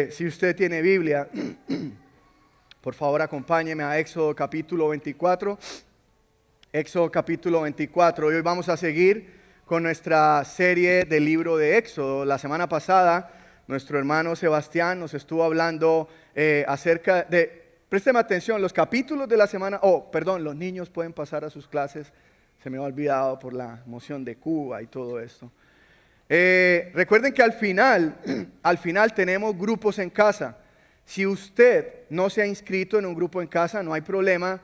Si usted tiene Biblia, por favor acompáñeme a Éxodo capítulo 24. Éxodo capítulo 24. Hoy vamos a seguir con nuestra serie del libro de Éxodo. La semana pasada, nuestro hermano Sebastián nos estuvo hablando acerca de... Présteme atención, los capítulos de la semana... los niños pueden pasar a sus clases. Se me ha olvidado por la moción de Cuba y todo esto. Recuerden que al final tenemos grupos en casa. Si usted no se ha inscrito en un grupo en casa, no hay problema.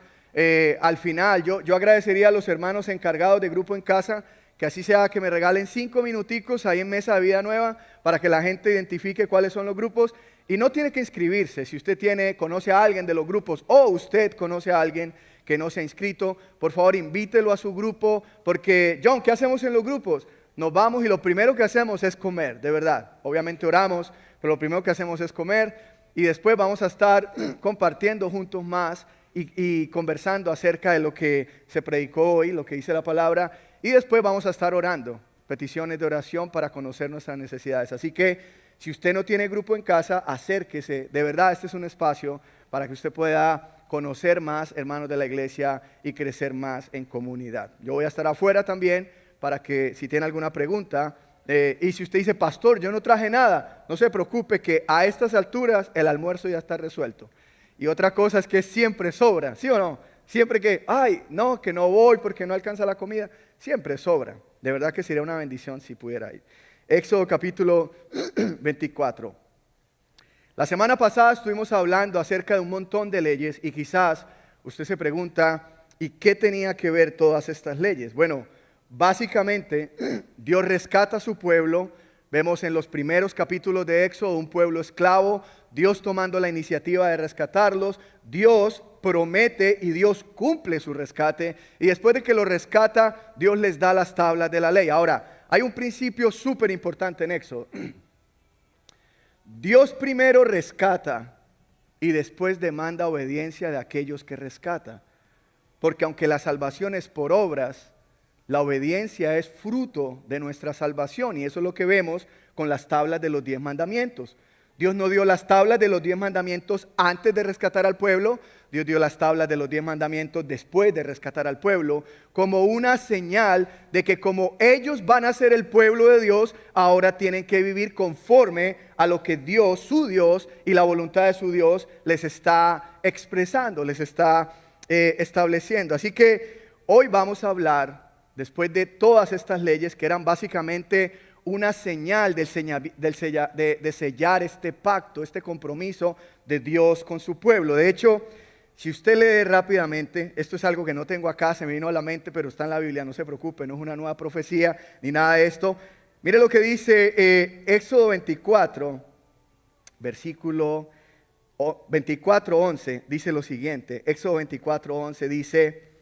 Al final yo agradecería a los hermanos encargados de grupo en casa que así sea que me regalen 5 minuticos ahí en Mesa de Vida Nueva para que la gente identifique cuáles son los grupos. Y no tiene que inscribirse. Si usted conoce a alguien de los grupos o usted conoce a alguien que no se ha inscrito, por favor invítelo a su grupo. Porque, John, ¿qué hacemos en los grupos? Nos vamos y lo primero que hacemos es comer, de verdad. Obviamente oramos, pero lo primero que hacemos es comer y después vamos a estar compartiendo juntos más y conversando acerca de lo que se predicó hoy, lo que dice la palabra, y después vamos a estar orando, peticiones de oración para conocer nuestras necesidades. Así que si usted no tiene grupo en casa, acérquese. De verdad, este es un espacio para que usted pueda conocer más hermanos de la iglesia y crecer más en comunidad. Yo voy a estar afuera también para que si tiene alguna pregunta, y si usted dice, pastor, yo no traje nada, no se preocupe que a estas alturas el almuerzo ya está resuelto. Y otra cosa es que siempre sobra, ¿sí o no? Siempre que no voy porque no alcanza la comida, siempre sobra. De verdad que sería una bendición si pudiera ir. Éxodo capítulo 24. La semana pasada estuvimos hablando acerca de un montón de leyes y quizás usted se pregunta, ¿y qué tenía que ver todas estas leyes? Bueno, básicamente, Dios rescata a su pueblo. Vemos en los primeros capítulos de Éxodo un pueblo esclavo, Dios tomando la iniciativa de rescatarlos, Dios promete y Dios cumple su rescate, y después de que lo rescata, Dios les da las tablas de la ley. Ahora, hay un principio súper importante en Éxodo. Dios primero rescata y después demanda obediencia de aquellos que rescata, porque aunque la salvación es por obras, la obediencia es fruto de nuestra salvación, y eso es lo que vemos con las tablas de los 10 mandamientos. Dios no dio las tablas de los 10 mandamientos antes de rescatar al pueblo, Dios dio las tablas de los 10 mandamientos después de rescatar al pueblo, como una señal de que como ellos van a ser el pueblo de Dios, ahora tienen que vivir conforme a lo que Dios, su Dios y la voluntad de su Dios les está expresando, les está estableciendo. Así que hoy vamos a hablar, después de todas estas leyes que eran básicamente una señal de sellar este pacto, este compromiso de Dios con su pueblo. De hecho, si usted lee rápidamente, esto es algo que no tengo acá, se me vino a la mente, pero está en la Biblia, no se preocupe, no es una nueva profecía ni nada de esto. Mire lo que dice Éxodo 24, versículo 24:11, dice lo siguiente. Éxodo 24:11 dice: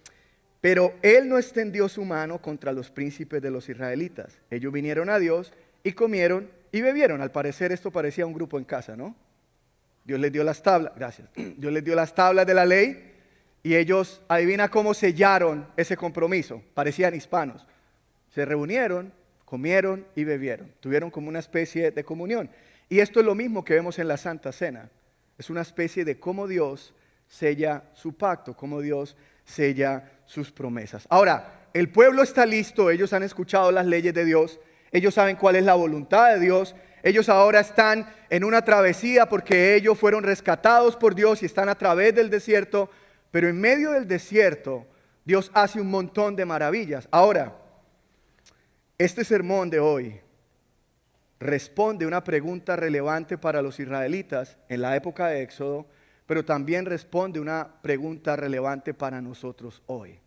pero él no extendió su mano contra los príncipes de los israelitas. Ellos vinieron a Dios y comieron y bebieron. Al parecer esto parecía un grupo en casa, ¿no? Dios les dio las tablas, gracias. Dios les dio las tablas de la ley y ellos, adivina cómo sellaron ese compromiso. Parecían hispanos. Se reunieron, comieron y bebieron. Tuvieron como una especie de comunión. Y esto es lo mismo que vemos en la Santa Cena. Es una especie de cómo Dios sella su pacto, cómo Dios sella sus promesas. Ahora, el pueblo está listo, ellos han escuchado las leyes de Dios, ellos saben cuál es la voluntad de Dios, ellos ahora están en una travesía porque ellos fueron rescatados por Dios y están a través del desierto, pero en medio del desierto Dios hace un montón de maravillas. Ahora, este sermón de hoy responde una pregunta relevante para los israelitas en la época de Éxodo, pero también responde una pregunta relevante para nosotros hoy.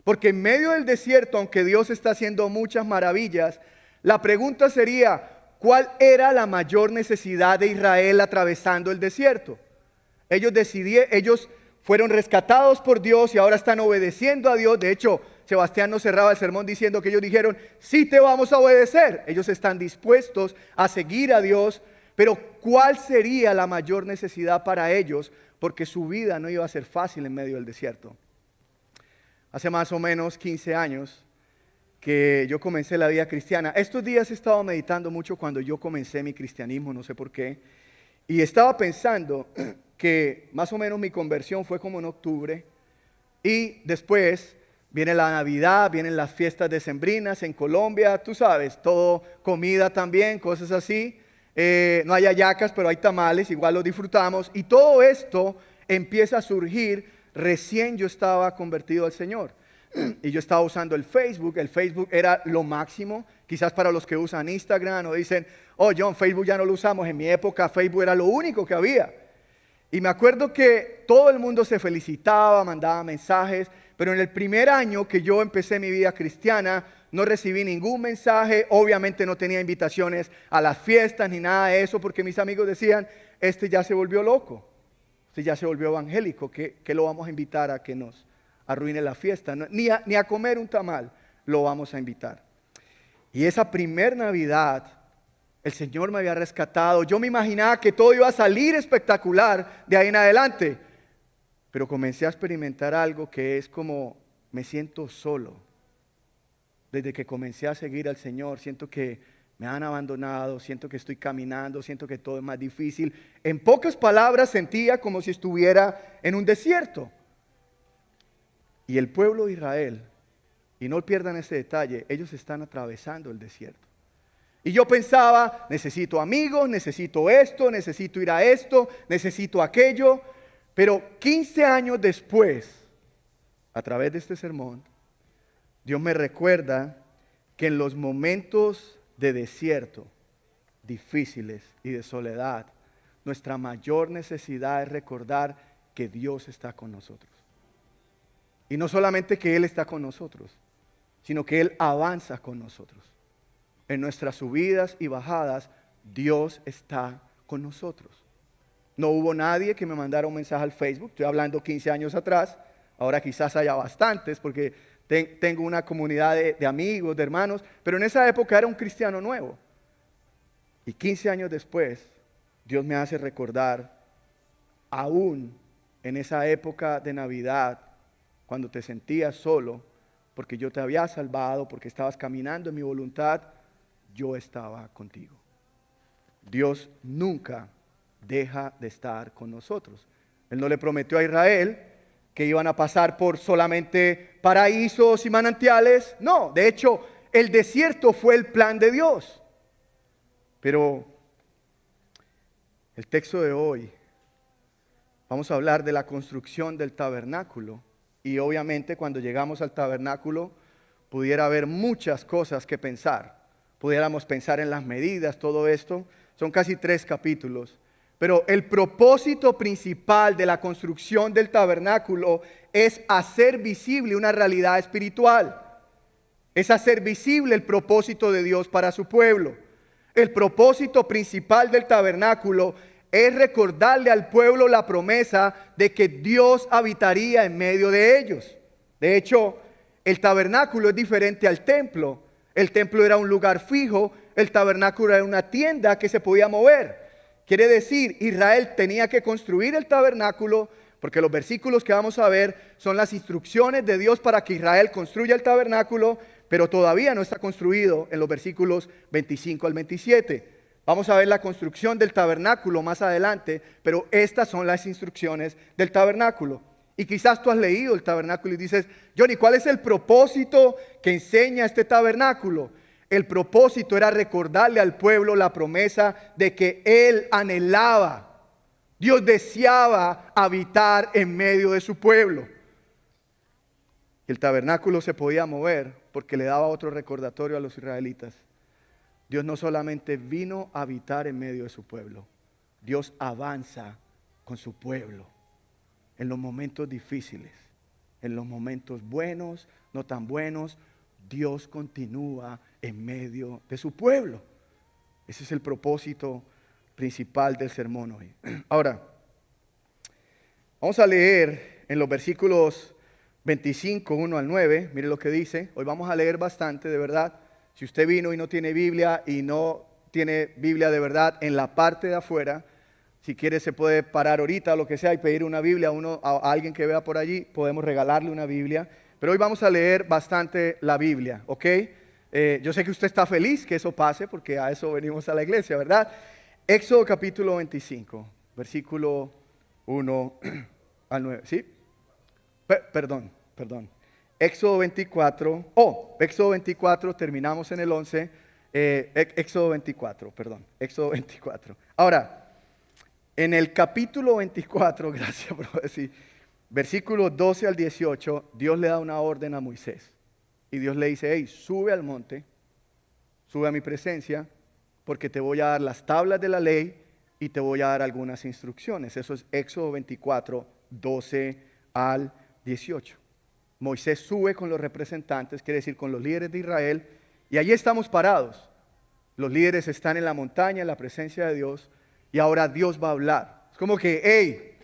Porque en medio del desierto, aunque Dios está haciendo muchas maravillas, la pregunta sería, ¿cuál era la mayor necesidad de Israel atravesando el desierto? Ellos fueron rescatados por Dios y ahora están obedeciendo a Dios. De hecho, Sebastián nos cerraba el sermón diciendo que ellos dijeron, sí te vamos a obedecer. Ellos están dispuestos a seguir a Dios, pero ¿cuál sería la mayor necesidad para ellos? Porque su vida no iba a ser fácil en medio del desierto. Hace más o menos 15 años que yo comencé la vida cristiana. Estos días he estado meditando mucho cuando yo comencé mi cristianismo, no sé por qué. Y estaba pensando que más o menos mi conversión fue como en octubre. Y después viene la Navidad, vienen las fiestas decembrinas en Colombia, tú sabes, todo comida también, cosas así. No hay hallacas, pero hay tamales, igual lo disfrutamos. Y todo esto empieza a surgir recién yo estaba convertido al Señor. Y yo estaba usando el Facebook era lo máximo. Quizás para los que usan Instagram o dicen, oh John, Facebook ya no lo usamos. En mi época Facebook era lo único que había. Y me acuerdo que todo el mundo se felicitaba, mandaba mensajes, pero en el primer año que yo empecé mi vida cristiana, no recibí ningún mensaje, obviamente no tenía invitaciones a las fiestas ni nada de eso, porque mis amigos decían, este ya se volvió loco, este ya se volvió evangélico, ¿qué lo vamos a invitar a que nos arruine la fiesta? No, ni a comer un tamal lo vamos a invitar. Y esa primer Navidad, el Señor me había rescatado. Yo me imaginaba que todo iba a salir espectacular de ahí en adelante. Pero comencé a experimentar algo que es como me siento solo. Desde que comencé a seguir al Señor, siento que me han abandonado, siento que estoy caminando, siento que todo es más difícil. En pocas palabras sentía como si estuviera en un desierto. Y el pueblo de Israel, y no pierdan ese detalle, ellos están atravesando el desierto. Y yo pensaba, necesito amigos, necesito esto, necesito ir a esto, necesito aquello. Pero 15 años después, a través de este sermón, Dios me recuerda que en los momentos de desierto, difíciles y de soledad, nuestra mayor necesidad es recordar que Dios está con nosotros. Y no solamente que Él está con nosotros, sino que Él avanza con nosotros. En nuestras subidas y bajadas, Dios está con nosotros. No hubo nadie que me mandara un mensaje al Facebook. Estoy hablando 15 años atrás. Ahora quizás haya bastantes porque tengo una comunidad de amigos, de hermanos. Pero en esa época era un cristiano nuevo. Y 15 años después, Dios me hace recordar, aún en esa época de Navidad, cuando te sentías solo, porque yo te había salvado, porque estabas caminando en mi voluntad, yo estaba contigo. Dios nunca deja de estar con nosotros. Él no le prometió a Israel que iban a pasar por solamente paraísos y manantiales. No, de hecho, el desierto fue el plan de Dios. Pero el texto de hoy, vamos a hablar de la construcción del tabernáculo. Y obviamente cuando llegamos al tabernáculo, pudiera haber muchas cosas que pensar. Pudiéramos pensar en las medidas, todo esto. Son casi 3 capítulos. Pero el propósito principal de la construcción del tabernáculo es hacer visible una realidad espiritual. Es hacer visible el propósito de Dios para su pueblo. El propósito principal del tabernáculo es recordarle al pueblo la promesa de que Dios habitaría en medio de ellos. De hecho, el tabernáculo es diferente al templo. El templo era un lugar fijo, el tabernáculo era una tienda que se podía mover. Quiere decir, Israel tenía que construir el tabernáculo, porque los versículos que vamos a ver son las instrucciones de Dios para que Israel construya el tabernáculo, pero todavía no está construido en los versículos 25 al 27. Vamos a ver la construcción del tabernáculo más adelante, pero estas son las instrucciones del tabernáculo. Y quizás tú has leído el tabernáculo y dices, Johnny, ¿cuál es el propósito que enseña este tabernáculo? El propósito era recordarle al pueblo la promesa de que Él anhelaba, Dios deseaba habitar en medio de su pueblo. El tabernáculo se podía mover porque le daba otro recordatorio a los israelitas. Dios no solamente vino a habitar en medio de su pueblo, Dios avanza con su pueblo en los momentos difíciles, en los momentos buenos, no tan buenos. Dios continúa en medio de su pueblo. Ese es el propósito principal del sermón hoy. Ahora, vamos a leer en los versículos 25, 1 al 9. Mire lo que dice. Hoy vamos a leer bastante, de verdad. Si usted vino y no tiene Biblia y no tiene Biblia de verdad, en la parte de afuera, si quiere se puede parar ahorita o lo que sea y pedir una Biblia a alguien que vea por allí. Podemos regalarle una Biblia. Pero hoy vamos a leer bastante la Biblia, ¿ok? Yo sé que usted está feliz que eso pase porque a eso venimos a la iglesia, ¿verdad? Éxodo capítulo 25, versículo 1 al 9. ¿Sí? Perdón. Éxodo 24, Éxodo 24, terminamos en el 11. Éxodo 24. Ahora, en el capítulo 24, gracias por decir, versículos 12 al 18, Dios le da una orden a Moisés. Y Dios le dice, hey, sube al monte, sube a mi presencia, porque te voy a dar las tablas de la ley y te voy a dar algunas instrucciones. Eso es Éxodo 24, 12 al 18. Moisés sube con los representantes, quiere decir con los líderes de Israel, y allí estamos parados. Los líderes están en la montaña, en la presencia de Dios, y ahora Dios va a hablar. Es como que, hey,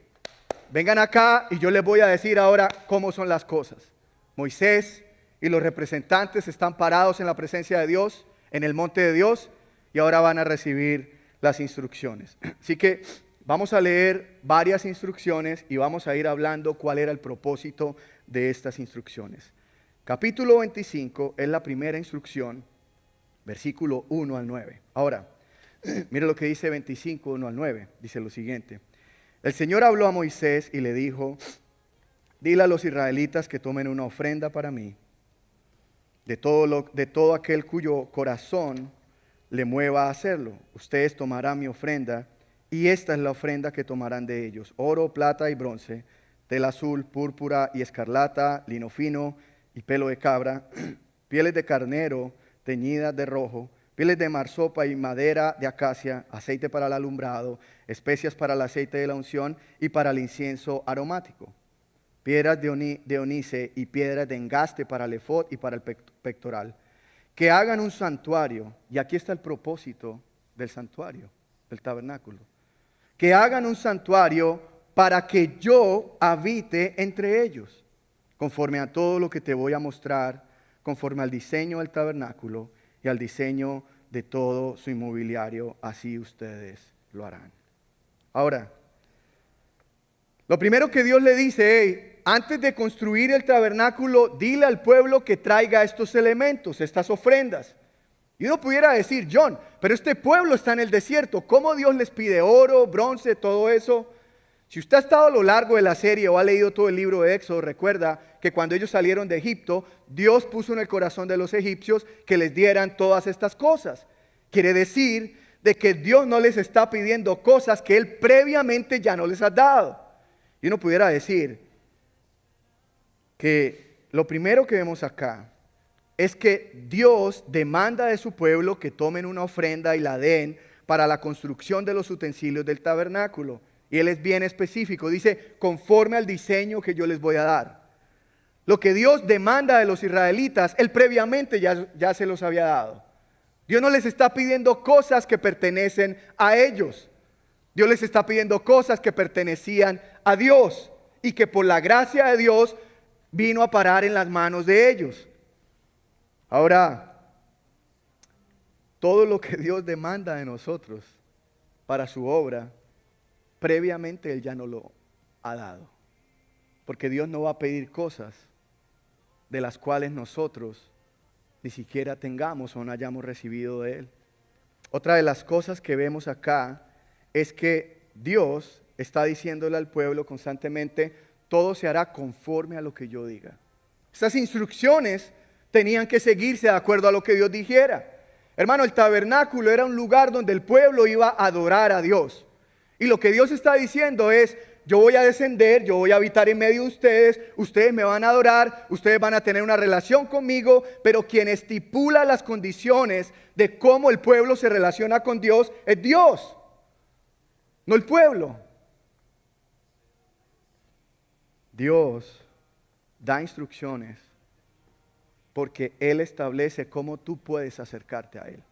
vengan acá y yo les voy a decir ahora cómo son las cosas. Moisés y los representantes están parados en la presencia de Dios, en el monte de Dios, y ahora van a recibir las instrucciones. Así que vamos a leer varias instrucciones y vamos a ir hablando cuál era el propósito de estas instrucciones. Capítulo 25 es la primera instrucción, versículo 1 al 9. Ahora, mire lo que dice 25, 1 al 9. Dice lo siguiente. El Señor habló a Moisés y le dijo, dile a los israelitas que tomen una ofrenda para mí, de todo aquel cuyo corazón le mueva a hacerlo. Ustedes tomarán mi ofrenda, y esta es la ofrenda que tomarán de ellos: oro, plata y bronce, tela azul, púrpura y escarlata, lino fino y pelo de cabra, pieles de carnero teñidas de rojo, pieles de marsopa y madera de acacia, aceite para el alumbrado, especias para el aceite de la unción y para el incienso aromático, piedras de onice y piedras de engaste para el efod y para el pectoral. Que hagan un santuario, y aquí está el propósito del santuario, del tabernáculo. Que hagan un santuario para que yo habite entre ellos, conforme a todo lo que te voy a mostrar, conforme al diseño del tabernáculo y al diseño de todo su inmobiliario, así ustedes lo harán. Ahora, lo primero que Dios le dice, hey, antes de construir el tabernáculo, dile al pueblo que traiga estos elementos, estas ofrendas. Y uno pudiera decir, John, pero este pueblo está en el desierto, ¿cómo Dios les pide oro, bronce, todo eso? Si usted ha estado a lo largo de la serie o ha leído todo el libro de Éxodo, recuerda que cuando ellos salieron de Egipto, Dios puso en el corazón de los egipcios que les dieran todas estas cosas. Quiere decir de que Dios no les está pidiendo cosas que Él previamente ya no les ha dado. Y uno pudiera decir que lo primero que vemos acá es que Dios demanda de su pueblo que tomen una ofrenda y la den para la construcción de los utensilios del tabernáculo. Y Él es bien específico, dice, conforme al diseño que yo les voy a dar. Lo que Dios demanda de los israelitas, Él previamente ya se los había dado. Dios no les está pidiendo cosas que pertenecen a ellos. Dios les está pidiendo cosas que pertenecían a Dios y que por la gracia de Dios vino a parar en las manos de ellos. Ahora, todo lo que Dios demanda de nosotros para su obra, previamente Él ya no lo ha dado. Porque Dios no va a pedir cosas de las cuales nosotros ni siquiera tengamos o no hayamos recibido de Él. Otra de las cosas que vemos acá es que Dios está diciéndole al pueblo constantemente, todo se hará conforme a lo que yo diga. Estas instrucciones tenían que seguirse de acuerdo a lo que Dios dijera. Hermano, el tabernáculo era un lugar donde el pueblo iba a adorar a Dios. Y lo que Dios está diciendo es, yo voy a descender, yo voy a habitar en medio de ustedes, ustedes me van a adorar, ustedes van a tener una relación conmigo, pero quien estipula las condiciones de cómo el pueblo se relaciona con Dios es Dios, no el pueblo. Dios da instrucciones porque Él establece cómo tú puedes acercarte a Él.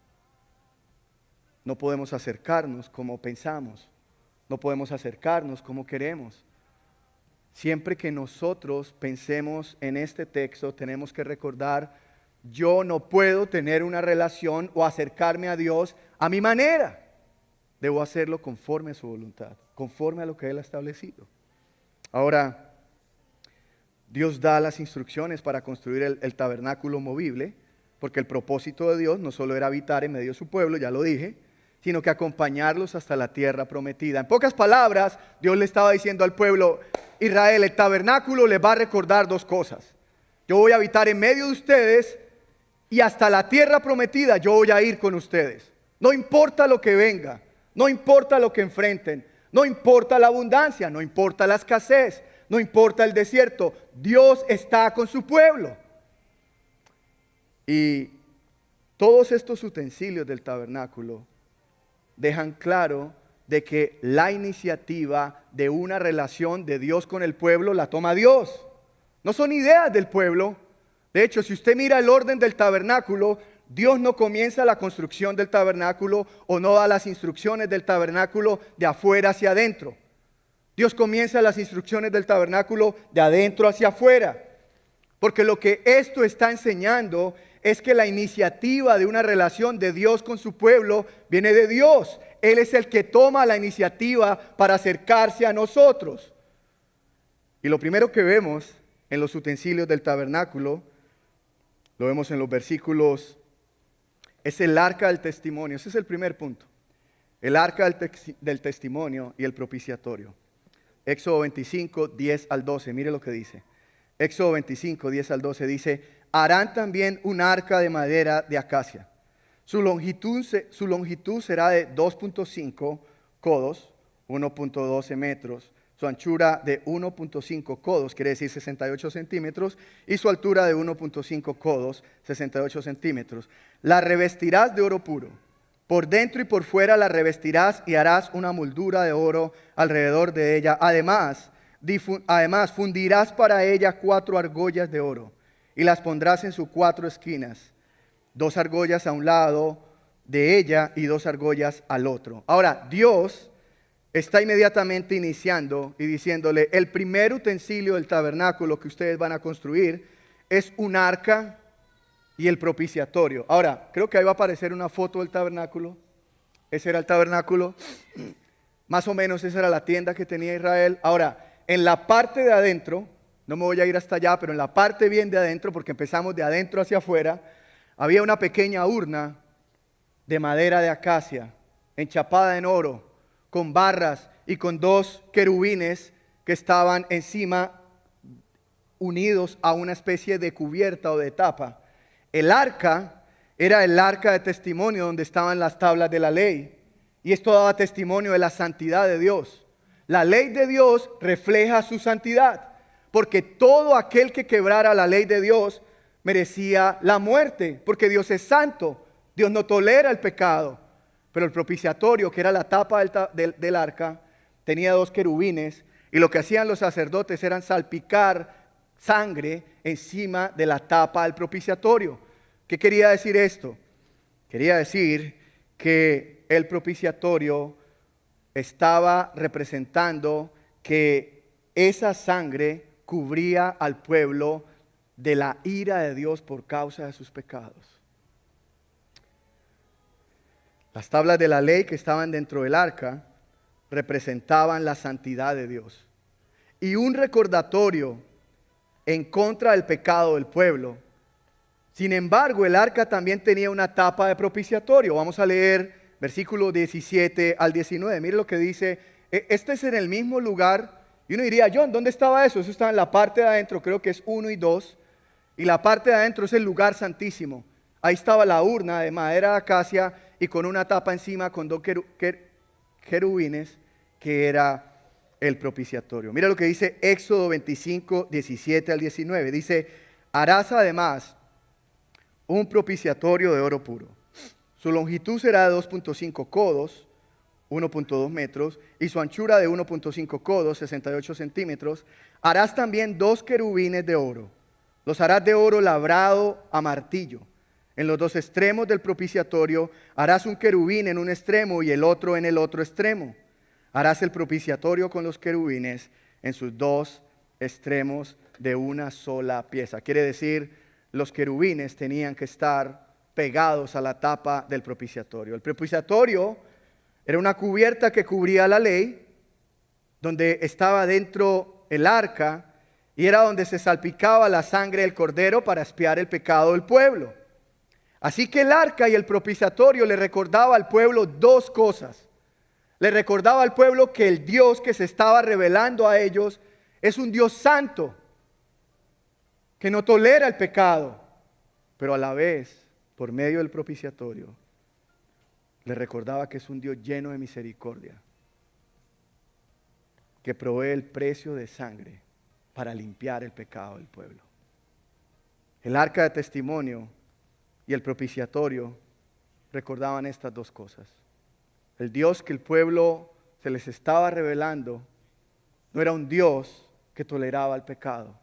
No podemos acercarnos como pensamos. No podemos acercarnos como queremos. Siempre que nosotros pensemos en este texto, tenemos que recordar, yo no puedo tener una relación o acercarme a Dios a mi manera. Debo hacerlo conforme a su voluntad, conforme a lo que Él ha establecido. Ahora, Dios da las instrucciones para construir el tabernáculo movible, porque el propósito de Dios no solo era habitar en medio de su pueblo, ya lo dije, sino que acompañarlos hasta la tierra prometida. En pocas palabras, Dios le estaba diciendo al pueblo Israel, el tabernáculo les va a recordar dos cosas. Yo voy a habitar en medio de ustedes y hasta la tierra prometida yo voy a ir con ustedes. No importa lo que venga, no importa lo que enfrenten, no importa la abundancia, no importa la escasez, no importa el desierto, Dios está con su pueblo. Y todos estos utensilios del tabernáculo dejan claro de que la iniciativa de una relación de Dios con el pueblo la toma Dios. No son ideas del pueblo. De hecho, si usted mira el orden del tabernáculo, Dios no comienza la construcción del tabernáculo o no da las instrucciones del tabernáculo de afuera hacia adentro. Dios comienza las instrucciones del tabernáculo de adentro hacia afuera. Porque lo que esto está enseñando es que la iniciativa de una relación de Dios con su pueblo viene de Dios. Él es el que toma la iniciativa para acercarse a nosotros. Y lo primero que vemos en los utensilios del tabernáculo, lo vemos en los versículos, es el arca del testimonio. Ese es el primer punto. El arca del testimonio y el propiciatorio. Éxodo 25, 10 al 12, mire lo que dice. Éxodo 25, 10 al 12 dice: harán también un arca de madera de acacia. Su longitud será de 2.5 codos, 1.12 metros. Su anchura de 1.5 codos, quiere decir 68 centímetros, y su altura de 1.5 codos, 68 centímetros. La revestirás de oro puro. Por dentro y por fuera la revestirás y harás una moldura de oro alrededor de ella. Además, fundirás para ella 4 argollas de oro y las pondrás en sus 4 esquinas. 2 argollas a un lado de ella y 2 argollas al otro. Ahora, Dios está inmediatamente iniciando y diciéndole: el primer utensilio del tabernáculo que ustedes van a construir es un arca y el propiciatorio. Ahora, creo que ahí va a aparecer una foto del tabernáculo. Ese era el tabernáculo. Más o menos esa era la tienda que tenía Israel. Ahora, en la parte de adentro, no me voy a ir hasta allá, pero en la parte bien de adentro, porque empezamos de adentro hacia afuera, había una pequeña urna de madera de acacia, enchapada en oro, con barras y con 2 querubines que estaban encima, unidos a una especie de cubierta o de tapa. El arca era el arca de testimonio donde estaban las tablas de la ley, y esto daba testimonio de la santidad de Dios. La ley de Dios refleja su santidad, porque todo aquel que quebrara la ley de Dios merecía la muerte, porque Dios es santo, Dios no tolera el pecado. Pero el propiciatorio, que era la tapa del arca, tenía 2 querubines, y lo que hacían los sacerdotes era salpicar sangre encima de la tapa del propiciatorio. ¿Qué quería decir esto? Quería decir que el propiciatorio estaba representando que esa sangre cubría al pueblo de la ira de Dios por causa de sus pecados. Las tablas de la ley que estaban dentro del arca representaban la santidad de Dios y un recordatorio en contra del pecado del pueblo. Sin embargo, el arca también tenía una tapa de propiciatorio. Vamos a leer versículos 17 al 19. Mire lo que dice. Este es en el mismo lugar. Y uno diría: John, ¿dónde estaba eso? Eso estaba en la parte de adentro, creo que es 1 y 2. Y la parte de adentro es el lugar santísimo. Ahí estaba la urna de madera de acacia y con una tapa encima con 2 querubines, que era el propiciatorio. Mira lo que dice Éxodo 25, 17 al 19. Dice: harás además un propiciatorio de oro puro. Su longitud será de 2.5 codos, 1.2 metros, y su anchura de 1.5 codos, 68 centímetros. Harás también 2 querubines de oro. Los harás de oro labrado a martillo. En los 2 extremos del propiciatorio harás un querubín en un extremo y el otro en el otro extremo. Harás el propiciatorio con los querubines en sus 2 extremos de una sola pieza. Quiere decir, los querubines tenían que estar pegados a la tapa del propiciatorio. El propiciatorio era una cubierta que cubría la ley, donde estaba dentro el arca, y era donde se salpicaba la sangre del cordero para expiar el pecado del pueblo. Así que el arca y el propiciatorio le recordaba al pueblo dos cosas. Le recordaba al pueblo que el Dios que se estaba revelando a ellos es un Dios santo, que no tolera el pecado, pero a la vez, por medio del propiciatorio, le recordaba que es un Dios lleno de misericordia, que provee el precio de sangre para limpiar el pecado del pueblo. El arca de testimonio y el propiciatorio recordaban estas dos cosas. El Dios que el pueblo se les estaba revelando no era un Dios que toleraba el pecado,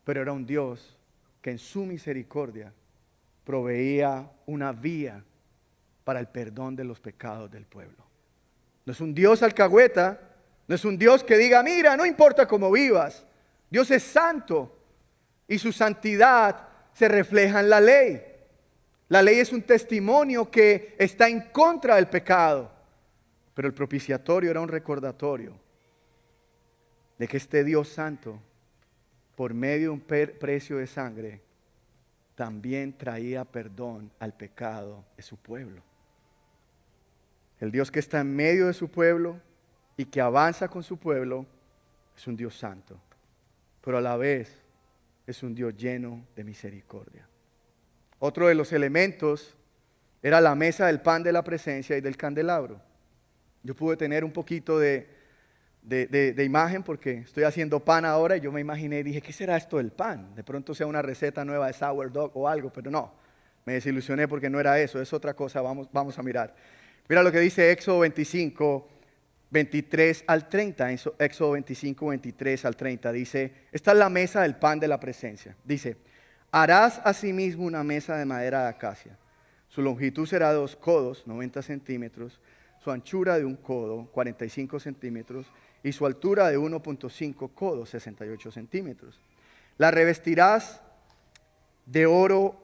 pero era un Dios que en su misericordia proveía una vía para el perdón de los pecados del pueblo. No es un Dios alcahueta, no es un Dios que diga, mira, no importa cómo vivas, Dios es santo y su santidad se refleja en la ley. La ley es un testimonio que está en contra del pecado, pero el propiciatorio era un recordatorio de que este Dios santo, por medio de un precio de sangre, también traía perdón al pecado de su pueblo. El Dios que está en medio de su pueblo y que avanza con su pueblo es un Dios santo, pero a la vez es un Dios lleno de misericordia. Otro de los elementos era la mesa del pan de la presencia y del candelabro. Yo pude tener un poquito de imagen porque estoy haciendo pan ahora y yo me imaginé y dije, ¿qué será esto del pan? De pronto sea una receta nueva de sourdough o algo, pero no, me desilusioné porque no era eso, es otra cosa, vamos a mirar. Mira lo que dice Éxodo 25, 23 al 30, Éxodo 25, 23 al 30, dice, esta es la mesa del pan de la presencia, dice, harás asimismo una mesa de madera de acacia, su longitud será de 2 codos, 90 centímetros, su anchura de 1 codo, 45 centímetros, y su altura de 1.5 codos, 68 centímetros. La revestirás de oro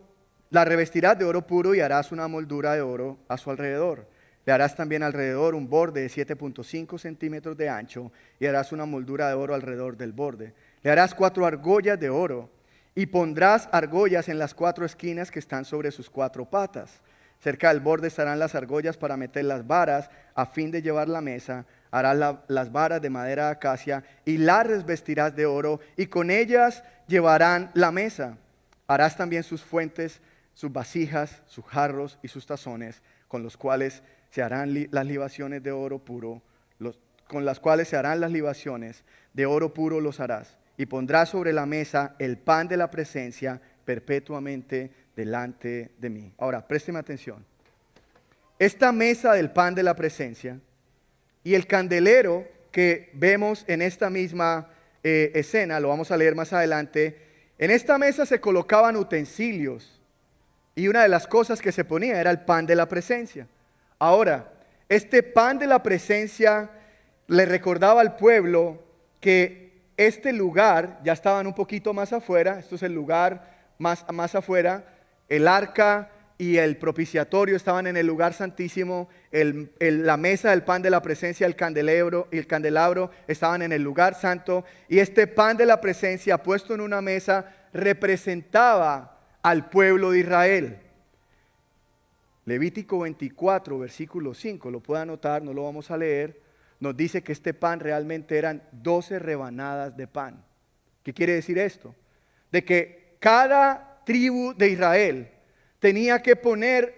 puro y harás una moldura de oro a su alrededor. Le harás también alrededor un borde de 7.5 centímetros de ancho y harás una moldura de oro alrededor del borde. Le harás 4 argollas de oro y pondrás argollas en las 4 esquinas que están sobre sus 4 patas. Cerca del borde estarán las argollas para meter las varas a fin de llevar la mesa. Harás las varas de madera de acacia y las revestirás de oro y con ellas llevarán la mesa. Harás también sus fuentes, sus vasijas, sus jarros y sus tazones, con los cuales se harán las libaciones de oro puro, con las cuales se harán las libaciones de oro puro los harás. Y pondrás sobre la mesa el pan de la presencia perpetuamente delante de mí. Ahora, présteme atención. Esta mesa del pan de la presencia y el candelero que vemos en esta misma escena, lo vamos a leer más adelante, en esta mesa se colocaban utensilios y una de las cosas que se ponía era el pan de la presencia. Ahora, este pan de la presencia le recordaba al pueblo que este lugar, ya estaban un poquito más afuera, esto es el lugar más afuera, el arca y el propiciatorio estaban en el lugar santísimo, la mesa del pan de la presencia, el candelabro estaban en el lugar santo, y este pan de la presencia puesto en una mesa representaba al pueblo de Israel. Levítico 24, versículo 5, lo puede anotar, no lo vamos a leer, nos dice que este pan realmente eran 12 rebanadas de pan. ¿Qué quiere decir esto? De que cada tribu de Israel tenía que poner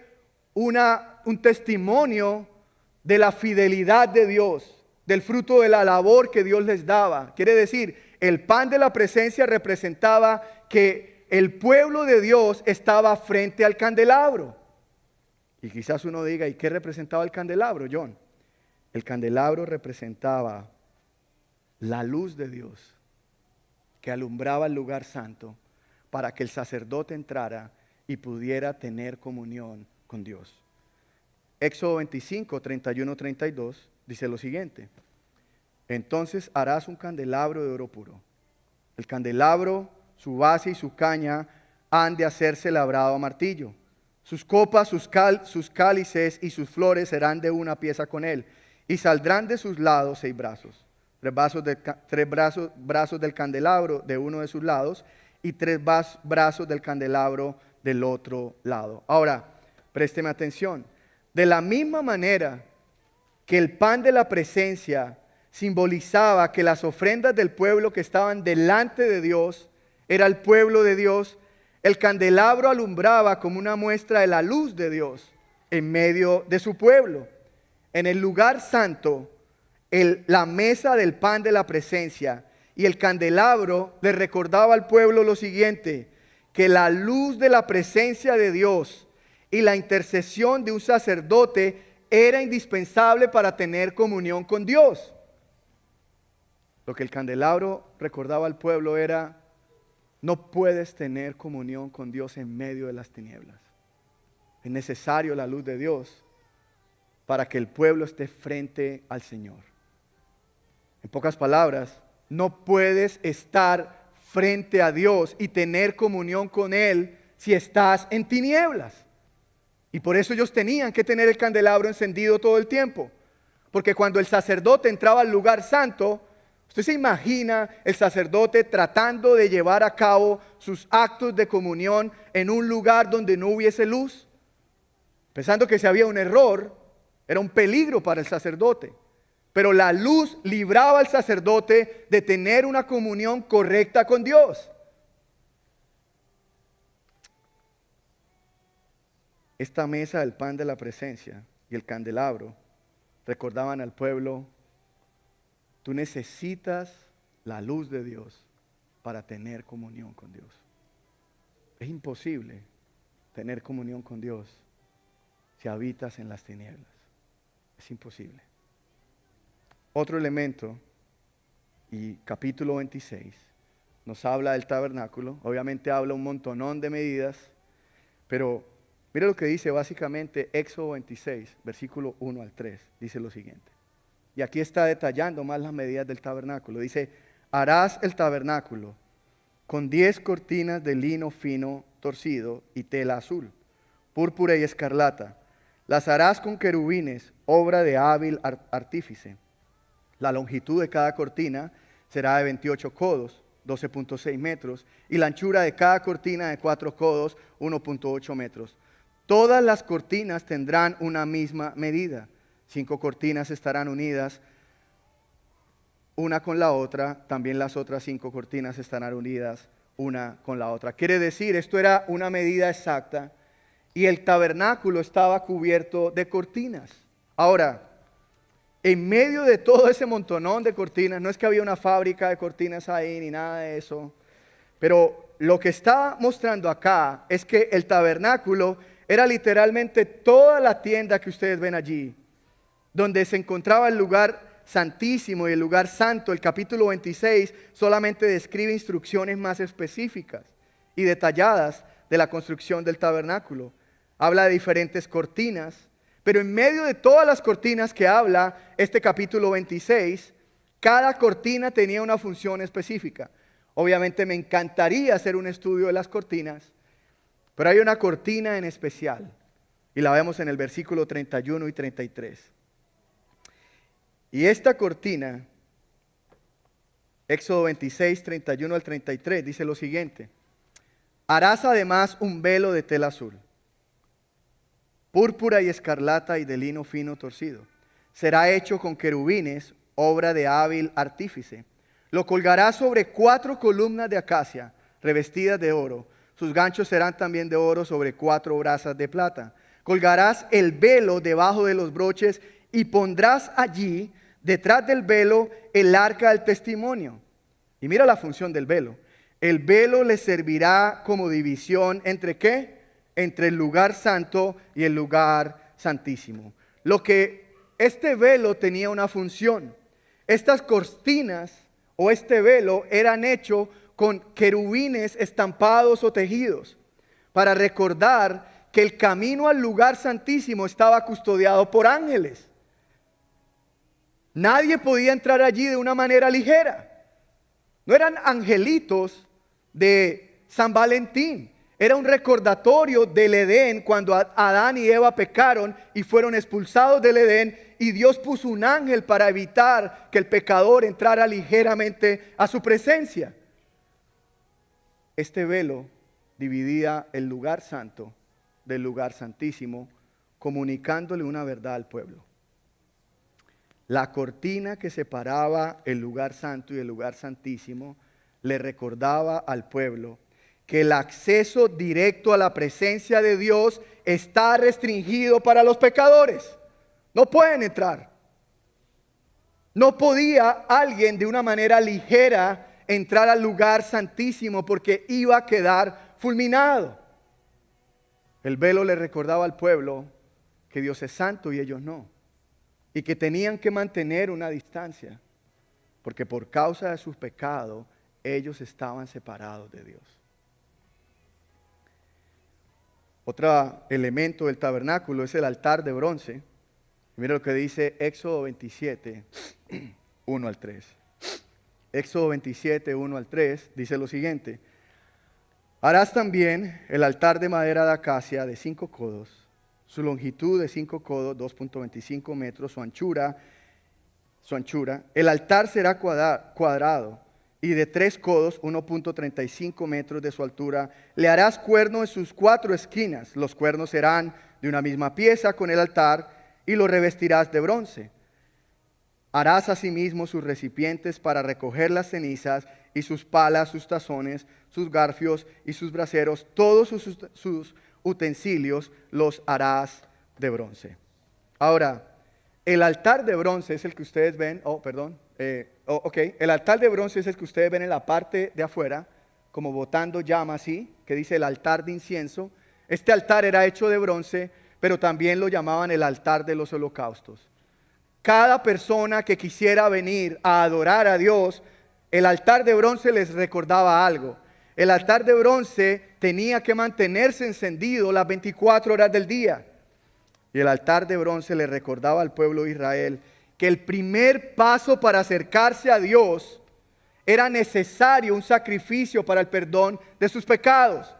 un testimonio de la fidelidad de Dios, del fruto de la labor que Dios les daba. Quiere decir, el pan de la presencia representaba que el pueblo de Dios estaba frente al candelabro. Y quizás uno diga, ¿y qué representaba el candelabro, John? El candelabro representaba la luz de Dios que alumbraba el lugar santo para que el sacerdote entrara y pudiera tener comunión con Dios. Éxodo 25, 31, 32 dice lo siguiente: entonces harás un candelabro de oro puro. El candelabro, su base y su caña han de hacerse labrado a martillo. Sus copas, sus cálices y sus flores serán de una pieza con él. Y saldrán de sus lados 6 brazos. 3 brazos del candelabro de uno de sus lados y 3 brazos del candelabro del otro lado. Ahora, présteme atención. De la misma manera que el pan de la presencia simbolizaba que las ofrendas del pueblo que estaban delante de Dios era el pueblo de Dios, el candelabro alumbraba como una muestra de la luz de Dios en medio de su pueblo. En el lugar santo, la mesa del pan de la presencia y el candelabro le recordaba al pueblo lo siguiente: que la luz de la presencia de Dios y la intercesión de un sacerdote era indispensable para tener comunión con Dios. Lo que el candelabro recordaba al pueblo era: no puedes tener comunión con Dios en medio de las tinieblas. Es necesario la luz de Dios para que el pueblo esté frente al Señor. En pocas palabras, no puedes estar frente a Dios y tener comunión con Él si estás en tinieblas. Y por eso ellos tenían que tener el candelabro encendido todo el tiempo. Porque cuando el sacerdote entraba al lugar santo, usted se imagina el sacerdote tratando de llevar a cabo sus actos de comunión en un lugar donde no hubiese luz, pensando que si había un error, era un peligro para el sacerdote. Pero la luz libraba al sacerdote de tener una comunión correcta con Dios. Esta mesa del pan de la presencia y el candelabro recordaban al pueblo: tú necesitas la luz de Dios para tener comunión con Dios. Es imposible tener comunión con Dios si habitas en las tinieblas. Es imposible. Otro elemento, y capítulo 26, nos habla del tabernáculo. Obviamente habla un montonón de medidas, pero mira lo que dice básicamente Éxodo 26, versículo 1 al 3. Dice lo siguiente. Y aquí está detallando más las medidas del tabernáculo. Dice: harás el tabernáculo con 10 cortinas de lino fino torcido y tela azul, púrpura y escarlata. Las harás con querubines, obra de hábil artífice. La longitud de cada cortina será de 28 codos, 12.6 metros, y la anchura de cada cortina de 4 codos, 1.8 metros. Todas las cortinas tendrán una misma medida. 5 cortinas estarán unidas una con la otra, también las otras 5 cortinas estarán unidas una con la otra. Quiere decir, esto era una medida exacta y el tabernáculo estaba cubierto de cortinas. Ahora, en medio de todo ese montonón de cortinas, no es que había una fábrica de cortinas ahí ni nada de eso, pero lo que está mostrando acá es que el tabernáculo era literalmente toda la tienda que ustedes ven allí, donde se encontraba el lugar santísimo y el lugar santo. El capítulo 26 solamente describe instrucciones más específicas y detalladas de la construcción del tabernáculo. Habla de diferentes cortinas, pero en medio de todas las cortinas que habla este capítulo 26, cada cortina tenía una función específica. Obviamente me encantaría hacer un estudio de las cortinas, pero hay una cortina en especial y la vemos en el versículo 31 y 33. Y esta cortina, Éxodo 26, 31 al 33, dice lo siguiente: harás además un velo de tela azul, púrpura y escarlata y de lino fino torcido. Será hecho con querubines, obra de hábil artífice. Lo colgarás sobre 4 columnas de acacia, revestidas de oro. Sus ganchos serán también de oro sobre 4 brazas de plata. Colgarás el velo debajo de los broches y pondrás allí, detrás del velo, el arca del testimonio. Y mira la función del velo. El velo le servirá como división entre ¿qué? Entre el lugar santo y el lugar santísimo. Lo que este velo tenía una función. Estas cortinas o este velo eran hechos con querubines estampados o tejidos para recordar que el camino al lugar santísimo estaba custodiado por ángeles. Nadie podía entrar allí de una manera ligera. No eran angelitos de San Valentín. Era un recordatorio del Edén cuando Adán y Eva pecaron y fueron expulsados del Edén, y Dios puso un ángel para evitar que el pecador entrara ligeramente a su presencia. Este velo dividía el lugar santo del lugar santísimo, comunicándole una verdad al pueblo. La cortina que separaba el lugar santo y el lugar santísimo le recordaba al pueblo que el acceso directo a la presencia de Dios está restringido para los pecadores. No pueden entrar. No podía alguien de una manera ligera entrar al lugar santísimo porque iba a quedar fulminado. El velo le recordaba al pueblo que Dios es santo y ellos no. Y que tenían que mantener una distancia, porque por causa de sus pecados, ellos estaban separados de Dios. Otro elemento del tabernáculo es el altar de bronce. Mira lo que dice Éxodo 27, 1 al 3. Éxodo 27, 1 al 3, dice lo siguiente. Harás también el altar de madera de acacia de 5 codos. Su longitud de 5 codos, 2.25 metros, su anchura. El altar será cuadrado y de 3 codos, 1.35 metros de su altura. Le harás cuernos en sus 4 esquinas. Los cuernos serán de una misma pieza con el altar y lo revestirás de bronce. Harás asimismo sus recipientes para recoger las cenizas y sus palas, sus tazones, sus garfios y sus braseros. Todos sus utensilios los harás de bronce. Ahora, el altar de bronce es el que ustedes ven, el altar de bronce es el que ustedes ven en la parte de afuera, como botando llama así, que dice el altar de incienso. Este altar era hecho de bronce, pero también lo llamaban el altar de los holocaustos. Cada persona que quisiera venir a adorar a Dios, el altar de bronce les recordaba algo. El altar de bronce tenía que mantenerse encendido las 24 horas del día. Y el altar de bronce le recordaba al pueblo de Israel que el primer paso para acercarse a Dios era necesario un sacrificio para el perdón de sus pecados.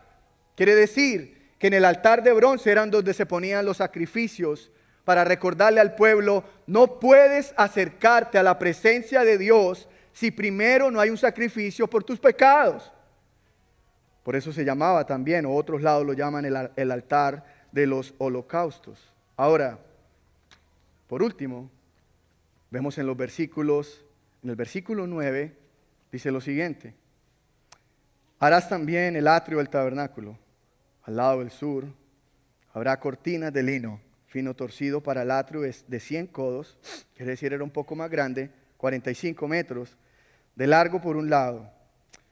Quiere decir que en el altar de bronce eran donde se ponían los sacrificios para recordarle al pueblo: no puedes acercarte a la presencia de Dios si primero no hay un sacrificio por tus pecados. Por eso se llamaba también, o otros lados lo llaman el altar de los holocaustos. Ahora, por último, vemos en el versículo 9, dice lo siguiente. Harás también el atrio del tabernáculo. Al lado del sur habrá cortinas de lino fino torcido para el atrio de 100 codos, quiere decir era un poco más grande, 45 metros, de largo por un lado.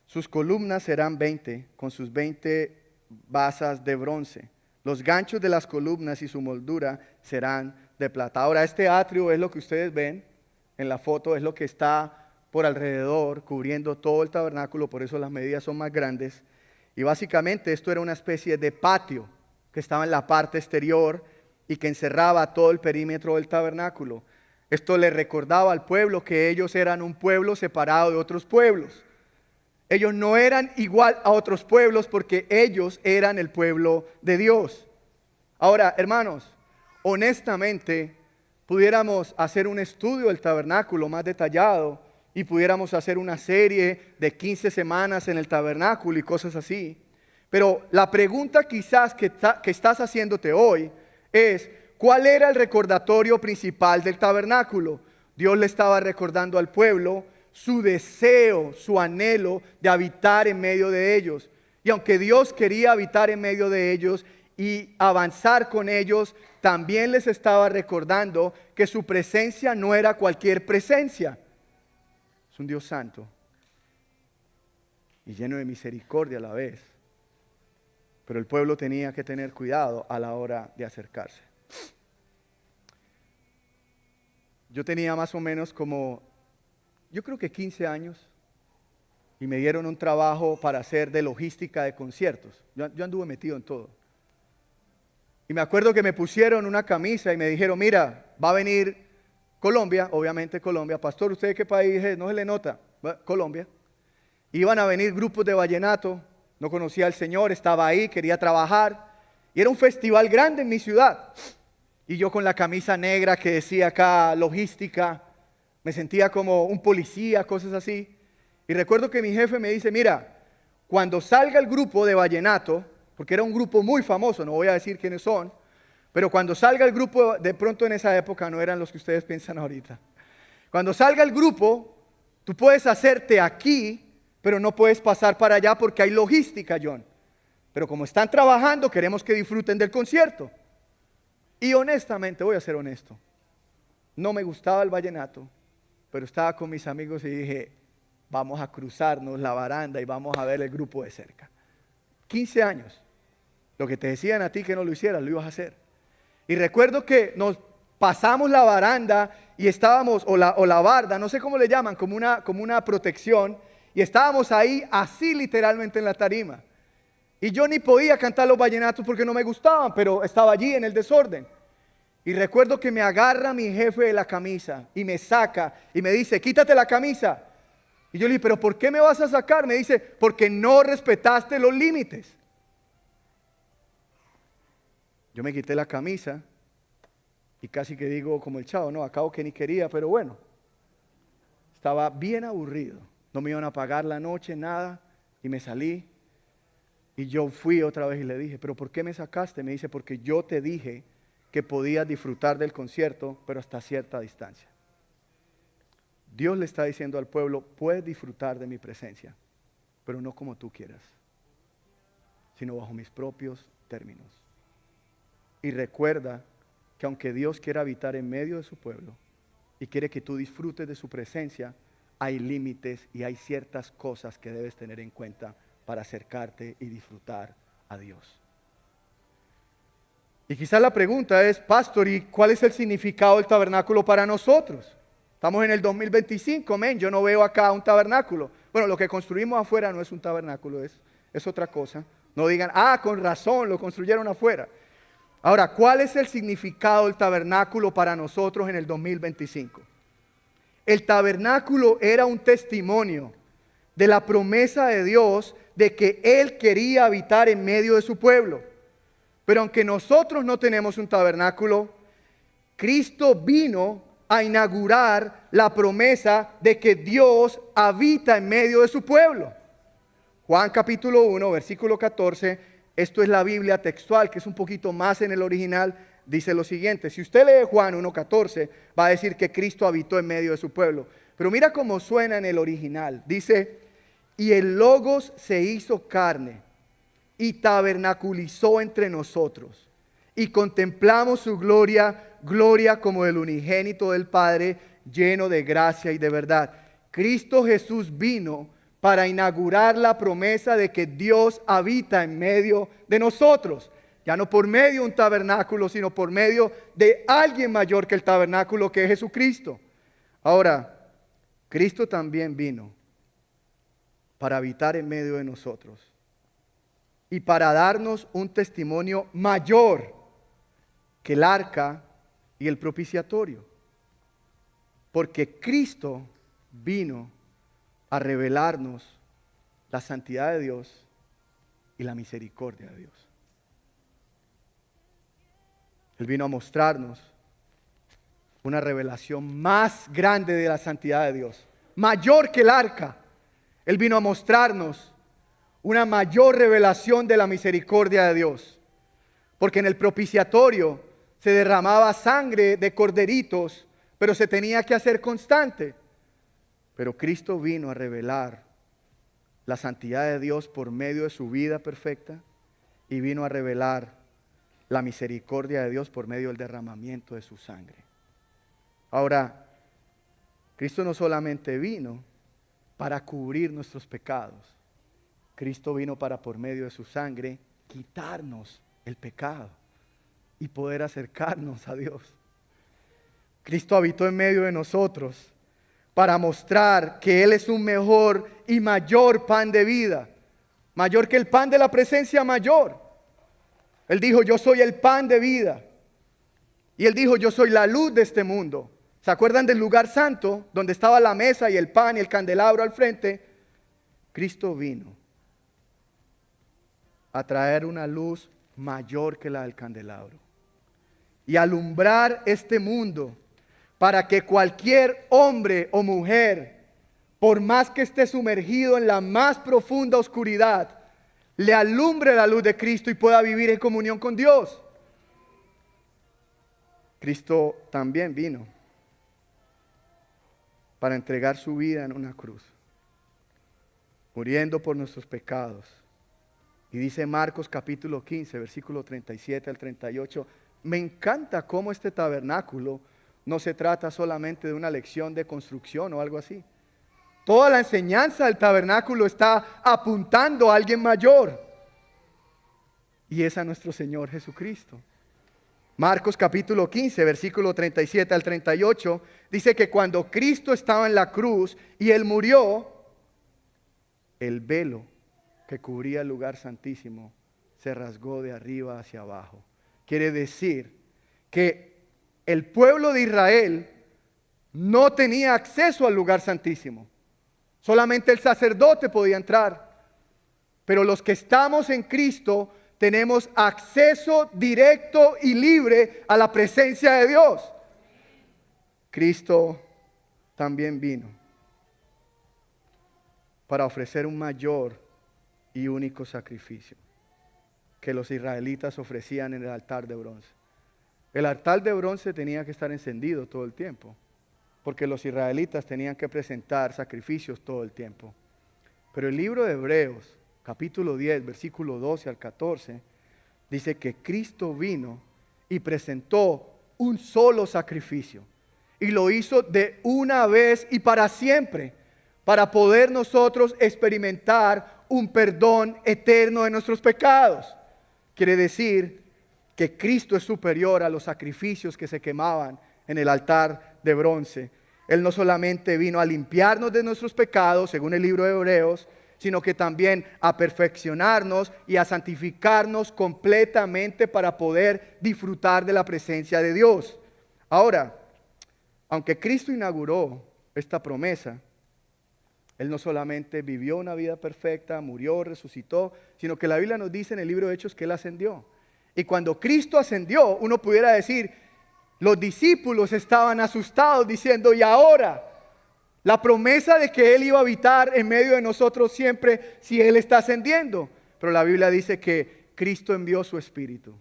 Sus columnas serán 20, con sus 20 basas de bronce. Los ganchos de las columnas y su moldura serán de plata. Ahora, este atrio es lo que ustedes ven en la foto, es lo que está por alrededor, cubriendo todo el tabernáculo, por eso las medidas son más grandes. Y básicamente esto era una especie de patio que estaba en la parte exterior y que encerraba todo el perímetro del tabernáculo. Esto le recordaba al pueblo que ellos eran un pueblo separado de otros pueblos. Ellos no eran igual a otros pueblos porque ellos eran el pueblo de Dios. Ahora, hermanos, honestamente, pudiéramos hacer un estudio del tabernáculo más detallado y pudiéramos hacer una serie de 15 semanas en el tabernáculo y cosas así. Pero la pregunta quizás que estás haciéndote hoy es: ¿cuál era el recordatorio principal del tabernáculo? Dios le estaba recordando al pueblo su deseo, su anhelo de habitar en medio de ellos. Y aunque Dios quería habitar en medio de ellos y avanzar con ellos, también les estaba recordando que su presencia no era cualquier presencia. Es un Dios santo y lleno de misericordia a la vez. Pero el pueblo tenía que tener cuidado a la hora de acercarse. Yo tenía más o menos yo creo que 15 años, y me dieron un trabajo para hacer de logística de conciertos. Yo anduve metido en todo. Y me acuerdo que me pusieron una camisa y me dijeron: mira, va a venir Colombia, obviamente Colombia. Pastor, ¿usted de qué país es? No se le nota. Colombia. Iban a venir grupos de vallenato. No conocía al Señor, estaba ahí, quería trabajar. Y era un festival grande en mi ciudad. Y yo con la camisa negra que decía acá logística, me sentía como un policía, cosas así. Y recuerdo que mi jefe me dice: mira, cuando salga el grupo de vallenato, porque era un grupo muy famoso, no voy a decir quiénes son, pero cuando salga el grupo, de pronto en esa época no eran los que ustedes piensan ahorita. Cuando salga el grupo, tú puedes hacerte aquí, pero no puedes pasar para allá porque hay logística, John. Pero como están trabajando, queremos que disfruten del concierto. Y honestamente, voy a ser honesto, no me gustaba el vallenato, pero estaba con mis amigos y dije, vamos a cruzarnos la baranda y vamos a ver el grupo de cerca. 15 años. Lo que te decían a ti que no lo hicieras, lo ibas a hacer. Y recuerdo que nos pasamos la baranda y estábamos, o la barda, no sé cómo le llaman, como una protección, y estábamos ahí así literalmente en la tarima. Y yo ni podía cantar los vallenatos porque no me gustaban, pero estaba allí en el desorden. Y recuerdo que me agarra mi jefe de la camisa y me saca y me dice, quítate la camisa. Y yo le dije, ¿pero por qué me vas a sacar? Me dice, porque no respetaste los límites. Yo me quité la camisa y casi que digo como el Chavo, no, acabo que ni quería, pero bueno. Estaba bien aburrido, no me iban a pagar la noche, nada, y me salí. Y yo fui otra vez y le dije, ¿pero por qué me sacaste? Me dice, porque yo te dije que podías disfrutar del concierto, pero hasta cierta distancia. Dios le está diciendo al pueblo, puedes disfrutar de mi presencia, pero no como tú quieras, sino bajo mis propios términos. Y recuerda que aunque Dios quiera habitar en medio de su pueblo y quiere que tú disfrutes de su presencia, hay límites y hay ciertas cosas que debes tener en cuenta para acercarte y disfrutar a Dios. Y quizás la pregunta es, pastor, ¿y cuál es el significado del tabernáculo para nosotros? Estamos en el 2025, amén, yo no veo acá un tabernáculo. Bueno, lo que construimos afuera no es un tabernáculo, es otra cosa. No digan, con razón, lo construyeron afuera. Ahora, ¿cuál es el significado del tabernáculo para nosotros en el 2025? El tabernáculo era un testimonio de la promesa de Dios de que Él quería habitar en medio de su pueblo. Pero aunque nosotros no tenemos un tabernáculo, Cristo vino a inaugurar la promesa de que Dios habita en medio de su pueblo. Juan capítulo 1, versículo 14, esto es la Biblia textual, que es un poquito más en el original, dice lo siguiente. Si usted lee Juan 1:14, va a decir que Cristo habitó en medio de su pueblo. Pero mira cómo suena en el original. Dice, y el Logos se hizo carne y tabernaculizó entre nosotros. Y contemplamos su gloria, gloria como del unigénito del Padre, lleno de gracia y de verdad. Cristo Jesús vino para inaugurar la promesa de que Dios habita en medio de nosotros. Ya no por medio de un tabernáculo, sino por medio de alguien mayor que el tabernáculo, que es Jesucristo. Ahora, Cristo también vino para habitar en medio de nosotros y para darnos un testimonio mayor que el arca y el propiciatorio. Porque Cristo vino a revelarnos la santidad de Dios y la misericordia de Dios. Él vino a mostrarnos una revelación más grande de la santidad de Dios, mayor que el arca. Él vino a mostrarnos una mayor revelación de la misericordia de Dios. Porque en el propiciatorio se derramaba sangre de corderitos, pero se tenía que hacer constante. Pero Cristo vino a revelar la santidad de Dios por medio de su vida perfecta y vino a revelar la misericordia de Dios por medio del derramamiento de su sangre. Ahora, Cristo no solamente vino para cubrir nuestros pecados, Cristo vino para, por medio de su sangre, quitarnos el pecado y poder acercarnos a Dios. Cristo habitó en medio de nosotros para mostrar que Él es un mejor y mayor pan de vida, mayor que el pan de la presencia mayor. Él dijo, yo soy el pan de vida. Y Él dijo, yo soy la luz de este mundo. ¿Se acuerdan del lugar santo donde estaba la mesa y el pan y el candelabro al frente? Cristo vino a traer una luz mayor que la del candelabro y alumbrar este mundo para que cualquier hombre o mujer por más que esté sumergido en la más profunda oscuridad, le alumbre la luz de Cristo y pueda vivir en comunión con Dios. Cristo también vino para entregar su vida en una cruz, muriendo por nuestros pecados. Y dice Marcos capítulo 15, versículo 37 al 38, me encanta cómo este tabernáculo no se trata solamente de una lección de construcción o algo así. Toda la enseñanza del tabernáculo está apuntando a alguien mayor. Y es a nuestro Señor Jesucristo. Marcos capítulo 15, versículo 37 al 38, dice que cuando Cristo estaba en la cruz y Él murió, el velo que cubría el lugar santísimo se rasgó de arriba hacia abajo. Quiere decir que el pueblo de Israel no tenía acceso al lugar santísimo. Solamente el sacerdote podía entrar. Pero los que estamos en Cristo tenemos acceso directo y libre a la presencia de Dios. Cristo también vino para ofrecer un mayor y único sacrificio que los israelitas ofrecían en el altar de bronce. El altar de bronce tenía que estar encendido todo el tiempo, porque los israelitas tenían que presentar sacrificios todo el tiempo. Pero el libro de Hebreos, capítulo 10, versículo 12 al 14, dice que Cristo vino y presentó un solo sacrificio. Y lo hizo de una vez y para siempre, para poder nosotros experimentar un perdón eterno de nuestros pecados. Quiere decir que Cristo es superior a los sacrificios que se quemaban en el altar de bronce. Él no solamente vino a limpiarnos de nuestros pecados, según el libro de Hebreos, sino que también a perfeccionarnos y a santificarnos completamente para poder disfrutar de la presencia de Dios. Ahora, aunque Cristo inauguró esta promesa, Él no solamente vivió una vida perfecta, murió, resucitó, sino que la Biblia nos dice en el libro de Hechos que Él ascendió. Y cuando Cristo ascendió, uno pudiera decir, los discípulos estaban asustados diciendo, ¿y ahora? La promesa de que Él iba a habitar en medio de nosotros siempre si Él está ascendiendo. Pero la Biblia dice que Cristo envió su Espíritu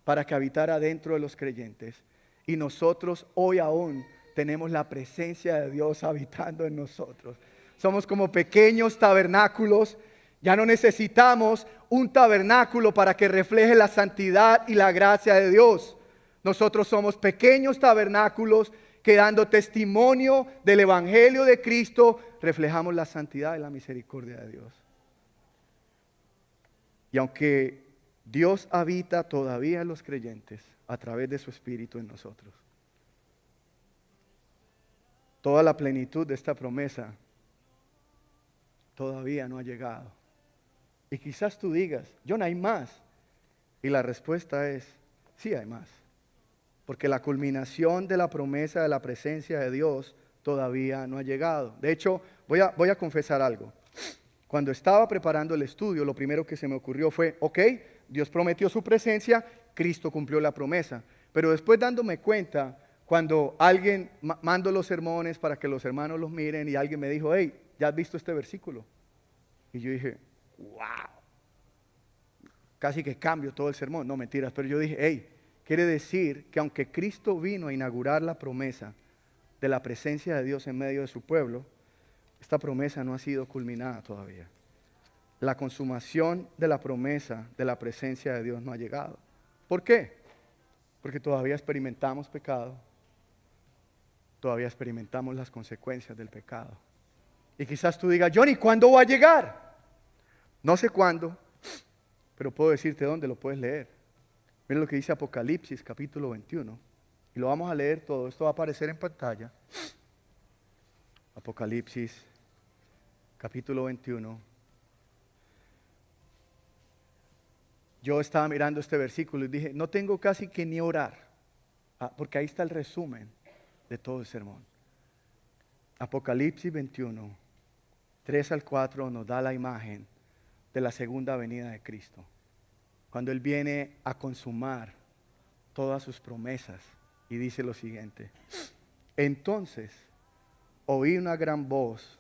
para que habitara dentro de los creyentes. Y nosotros hoy aún tenemos la presencia de Dios habitando en nosotros. Somos como pequeños tabernáculos. Ya no necesitamos un tabernáculo para que refleje la santidad y la gracia de Dios. Nosotros somos pequeños tabernáculos que dando testimonio del Evangelio de Cristo, reflejamos la santidad y la misericordia de Dios. Y aunque Dios habita todavía en los creyentes a través de su Espíritu en nosotros, toda la plenitud de esta promesa todavía no ha llegado. Y quizás tú digas, John, ¿hay más? Y la respuesta es, sí hay más. Porque la culminación de la promesa de la presencia de Dios todavía no ha llegado. De hecho, voy a confesar algo. Cuando estaba preparando el estudio, lo primero que se me ocurrió fue, ok, Dios prometió su presencia, Cristo cumplió la promesa. Pero después dándome cuenta, cuando alguien mando los sermones para que los hermanos los miren y alguien me dijo, hey, ¿ya has visto este versículo? Y yo dije, wow. Casi que cambio todo el sermón, no mentiras, pero yo dije, hey, quiere decir que aunque Cristo vino a inaugurar la promesa de la presencia de Dios en medio de su pueblo, esta promesa no ha sido culminada todavía. La consumación de la promesa de la presencia de Dios no ha llegado. ¿Por qué? Porque todavía experimentamos pecado, todavía experimentamos las consecuencias del pecado. Y quizás tú digas, Johnny, ¿cuándo va a llegar? No sé cuándo, pero puedo decirte dónde lo puedes leer. Miren lo que dice Apocalipsis capítulo 21. Y lo vamos a leer todo. Esto va a aparecer en pantalla. Apocalipsis capítulo 21. Yo estaba mirando este versículo y dije, no tengo casi que ni orar. Porque ahí está el resumen de todo el sermón. Apocalipsis 21, 3 al 4 nos da la imagen de la segunda venida de Cristo. Cuando Él viene a consumar todas sus promesas. Y dice lo siguiente. Entonces oí una gran voz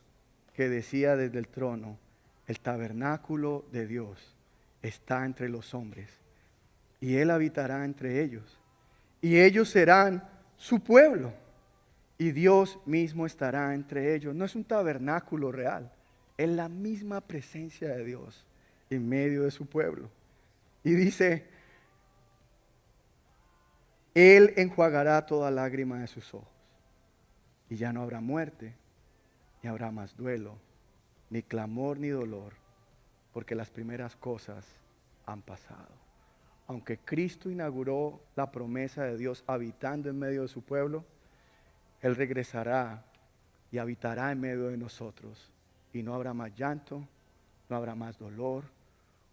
que decía desde el trono: el tabernáculo de Dios está entre los hombres, y Él habitará entre ellos, y ellos serán su pueblo, y Dios mismo estará entre ellos. No es un tabernáculo real, es la misma presencia de Dios en medio de su pueblo. Y dice: Él enjuagará toda lágrima de sus ojos, y ya no habrá muerte, ni habrá más duelo, ni clamor, ni dolor, porque las primeras cosas han pasado. Aunque Cristo inauguró la promesa de Dios habitando en medio de su pueblo, Él regresará y habitará en medio de nosotros. Y no habrá más llanto, no habrá más dolor,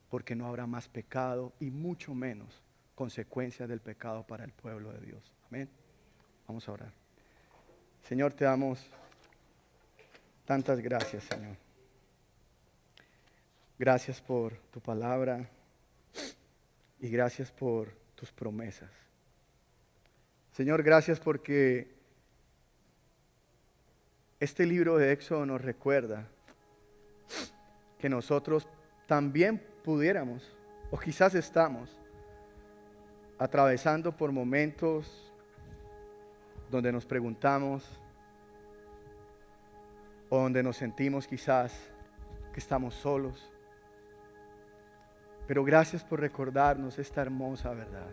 porque no habrá más pecado y mucho menos consecuencias del pecado para el pueblo de Dios. Amén. Vamos a orar. Señor, te damos tantas gracias, Señor. Gracias por tu palabra y gracias por tus promesas. Señor, gracias porque este libro de Éxodo nos recuerda que nosotros también pudiéramos, o quizás estamos, atravesando por momentos donde nos preguntamos o donde nos sentimos quizás que estamos solos. Pero gracias por recordarnos esta hermosa verdad.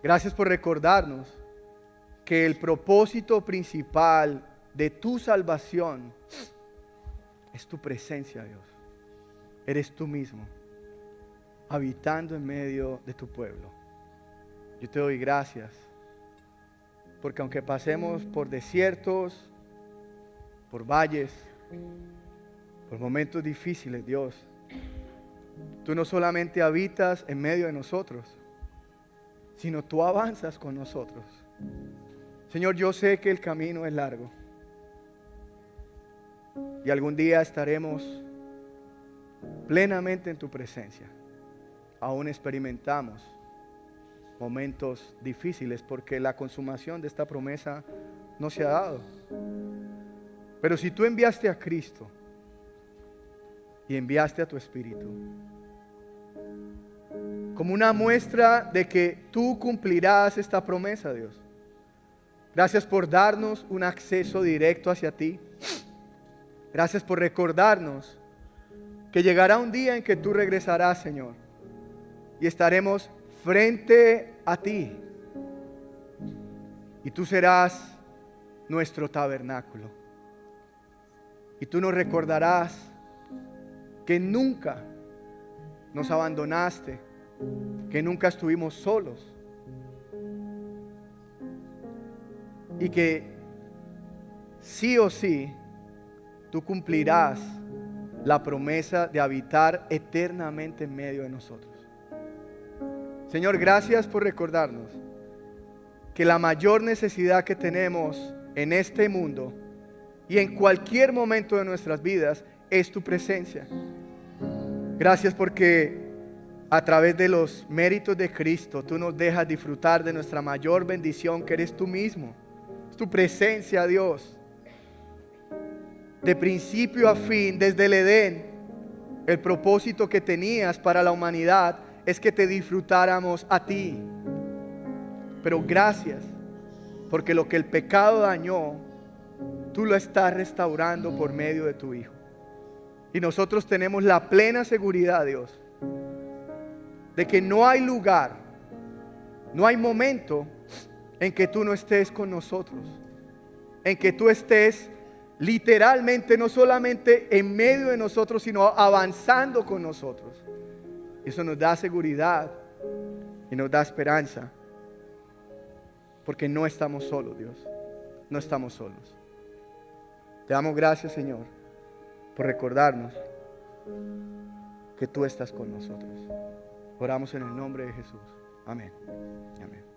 Gracias por recordarnos que el propósito principal de tu salvación es tu presencia, Dios. Eres tú mismo, habitando en medio de tu pueblo. Yo te doy gracias, porque aunque pasemos por desiertos, por valles, por momentos difíciles, Dios, tú no solamente habitas en medio de nosotros, sino tú avanzas con nosotros. Señor, yo sé que el camino es largo y algún día estaremos plenamente en tu presencia. Aún experimentamos momentos difíciles porque la consumación de esta promesa no se ha dado. Pero si tú enviaste a Cristo y enviaste a tu Espíritu como una muestra de que tú cumplirás esta promesa, Dios, gracias por darnos un acceso directo hacia ti. Gracias por recordarnos que llegará un día en que tú regresarás, Señor, y estaremos frente a ti. Y tú serás nuestro tabernáculo. Y tú nos recordarás que nunca nos abandonaste, que nunca estuvimos solos. Y que sí o sí tú cumplirás la promesa de habitar eternamente en medio de nosotros. Señor, gracias por recordarnos que la mayor necesidad que tenemos en este mundo y en cualquier momento de nuestras vidas es tu presencia. Gracias porque a través de los méritos de Cristo tú nos dejas disfrutar de nuestra mayor bendición, que eres tú mismo. Es tu presencia, Dios. De principio a fin, desde el Edén, el propósito que tenías para la humanidad es que te disfrutáramos a ti. Pero gracias, porque lo que el pecado dañó, tú lo estás restaurando por medio de tu Hijo. Y nosotros tenemos la plena seguridad, Dios, de que no hay lugar, no hay momento en que tú no estés con nosotros, en que tú estés literalmente no solamente en medio de nosotros, sino avanzando con nosotros. Eso nos da seguridad y nos da esperanza, porque no estamos solos, Dios, no estamos solos. Te damos gracias, Señor, por recordarnos que tú estás con nosotros. Oramos en el nombre de Jesús. Amén. Amén.